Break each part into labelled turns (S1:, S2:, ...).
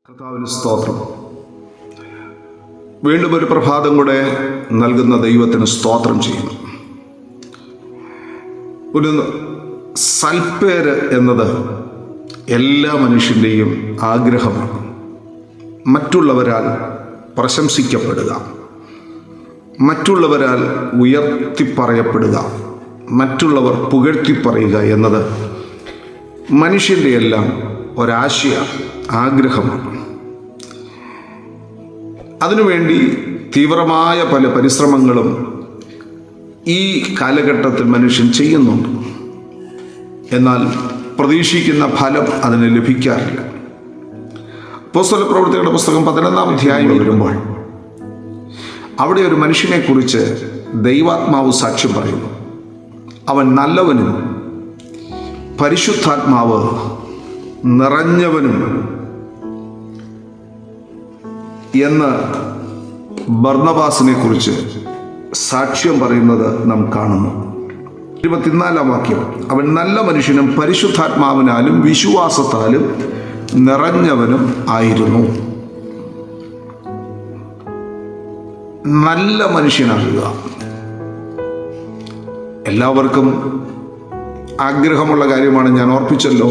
S1: കർത്താവിന് സ്തോത്രം. വീണ്ടും ഒരു പ്രഭാതം കൂടെ നൽകുന്ന ദൈവത്തിന് സ്തോത്രം ചെയ്യുന്നു. ഒരു സൽപ്പേര് എന്നത് എല്ലാ മനുഷ്യൻ്റെയും ആഗ്രഹമാണ്. മറ്റുള്ളവരാൽ പ്രശംസിക്കപ്പെടുക, മറ്റുള്ളവരാൽ ഉയർത്തിപ്പറയപ്പെടുക, മറ്റുള്ളവർ പുകഴ്ത്തിപ്പറയുക എന്നത് മനുഷ്യൻ്റെ എല്ലാം ഒരാശയ ആഗ്രഹമാണ്. അതിനുവേണ്ടി തീവ്രമായ പല പരിശ്രമങ്ങളും ഈ കാലഘട്ടത്തിൽ മനുഷ്യൻ ചെയ്യുന്നുണ്ട്. എന്നാൽ പ്രതീക്ഷിക്കുന്ന ഫലം അതിന് ലഭിക്കാറില്ല. അപ്പോസ്തലപ്രവൃത്തികളുടെ പുസ്തകം 11-ാം അധ്യായം വരുമ്പോൾ അവിടെ ഒരു മനുഷ്യനെക്കുറിച്ച് ദൈവാത്മാവ് സാക്ഷ്യം പറയുന്നു. അവൻ നല്ലവനും പരിശുദ്ധാത്മാവ് നിറഞ്ഞവനും എന്ന് ബർന്നബാസിനെ കുറിച്ച് സാക്ഷ്യം പറയുന്നത് നാം കാണുന്നു. 24-ാം വാക്യം, അവൻ നല്ല മനുഷ്യനും പരിശുദ്ധാത്മാവിനാലും വിശ്വാസത്താലും നിറഞ്ഞവനും ആയിരുന്നു. നല്ല മനുഷ്യനാകുക എല്ലാവർക്കും ആഗ്രഹമുള്ള കാര്യമാണ്. ഞാൻ ഓർപ്പിച്ചല്ലോ,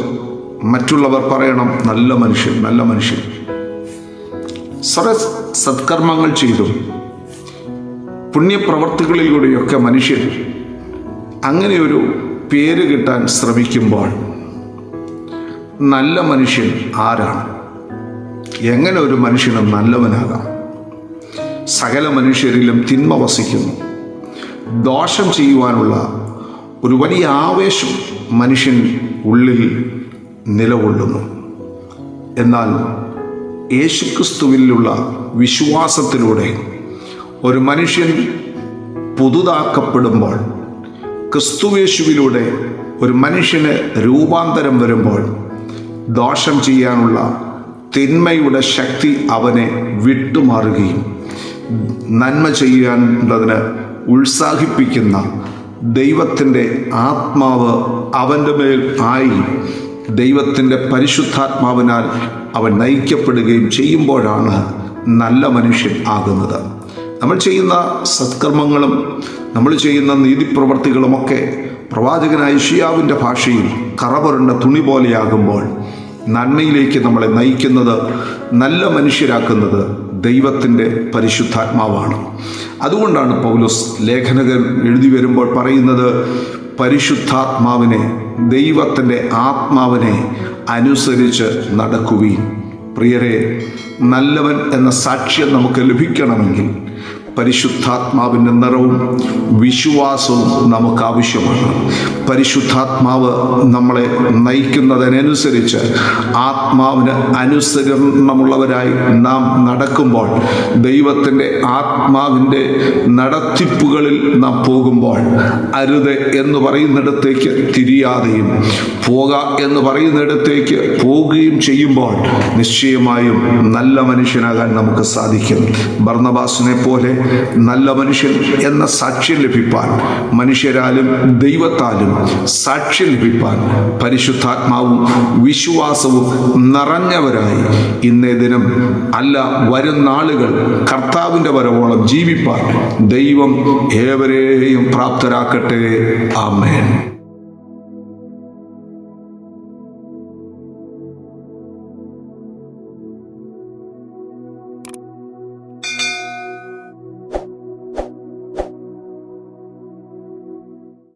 S1: മറ്റുള്ളവർ പറയണം നല്ല മനുഷ്യൻ, നല്ല മനുഷ്യൻ. സത്കർമ്മങ്ങൾ ചെയ്തും പുണ്യപ്രവർത്തികളിലൂടെയൊക്കെ മനുഷ്യൻ അങ്ങനെ ഒരു പേര് കിട്ടാൻ ശ്രമിക്കുമ്പോൾ നല്ല മനുഷ്യൻ ആരാണ്? എങ്ങനെ ഒരു മനുഷ്യന് നല്ലവനാകാം? സകല മനുഷ്യരിലും തിന്മ വസിക്കുന്നു. ദോഷം ചെയ്യുവാനുള്ള ഒരു വലിയ ആവേശം മനുഷ്യൻ ഉള്ളിൽ നിലകൊള്ളുന്നു. എന്നാൽ യേശുക്രിസ്തുവിലുള്ള വിശ്വാസത്തിലൂടെ ഒരു മനുഷ്യൻ പുതുതാക്കപ്പെടുമ്പോൾ, ക്രിസ്തുയേശുവിലൂടെ ഒരു മനുഷ്യന് രൂപാന്തരം വരുമ്പോൾ, ദോഷം ചെയ്യാനുള്ള തിന്മയുടെ ശക്തി അവനെ വിട്ടുമാറുകയും നന്മ ചെയ്യാനുള്ളതിന് ഉത്സാഹിപ്പിക്കുന്ന ദൈവത്തിൻ്റെ ആത്മാവ് അവൻ്റെ മേൽ ആയി ദൈവത്തിൻ്റെ പരിശുദ്ധാത്മാവിനാൽ അവൻ നയിക്കപ്പെടുകയും ചെയ്യുമ്പോഴാണ് നല്ല മനുഷ്യൻ ആകുന്നത്. നമ്മൾ ചെയ്യുന്ന സത്കർമ്മങ്ങളും നമ്മൾ ചെയ്യുന്ന നീതിപ്രവർത്തികളുമൊക്കെ പ്രവാചകനായ യെശയ്യാവിൻ്റെ ഭാഷയിൽ കറപുരണ്ട തുണി പോലെയാകുമ്പോൾ നന്മയിലേക്ക് നമ്മളെ നയിക്കുന്നത്, നല്ല മനുഷ്യരാക്കുന്നത് ദൈവത്തിൻ്റെ പരിശുദ്ധാത്മാവാണ്. അതുകൊണ്ടാണ് പൗലോസ് ലേഖനകൻ എഴുതി വരുമ്പോൾ പറയുന്നത്, പരിശുദ്ധാത്മാവിനെ, ദൈവത്തിൻ്റെ ആത്മാവിനെ അനുസരിച്ച് നടക്കുവീൻ. പ്രിയരെ, നല്ലവൻ എന്ന സാക്ഷ്യം നമുക്ക് ലഭിക്കണമെങ്കിൽ പരിശുദ്ധാത്മാവിൻ്റെ നിറവും വിശ്വാസവും നമുക്ക് ആവശ്യമാണ്. പരിശുദ്ധാത്മാവ് നമ്മളെ നയിക്കുന്നതിനനുസരിച്ച് ആത്മാവിന് അനുസരണമുള്ളവരായി നാം നടക്കുമ്പോൾ, ദൈവത്തിൻ്റെ ആത്മാവിൻ്റെ നടത്തിപ്പുകളിൽ നാം പോകുമ്പോൾ, അരുത് എന്ന് പറയുന്നിടത്തേക്ക് തിരിയാതെയും പോക എന്ന് പറയുന്നിടത്തേക്ക് പോകുകയും ചെയ്യുമ്പോൾ നിശ്ചയമായും നല്ല മനുഷ്യനാകാൻ നമുക്ക് സാധിക്കും. ബർന്നബാസിനെ പോലെ നല്ല മനുഷ്യൻ എന്ന സാക്ഷ്യം ലഭിപ്പാൻ, മനുഷ്യരാലും ദൈവത്താലും സാക്ഷ്യം ലഭിപ്പാൻ പരിശുദ്ധാത്മാവും വിശ്വാസവും നിറഞ്ഞവരായി ഇന്നേ ദിനം അല്ല വരും നാളുകൾ കർത്താവിൻ്റെ വരവോളം ജീവിപ്പാൻ ദൈവം ഏവരെയും പ്രാപ്തരാക്കട്ടെ. ആമേൻ.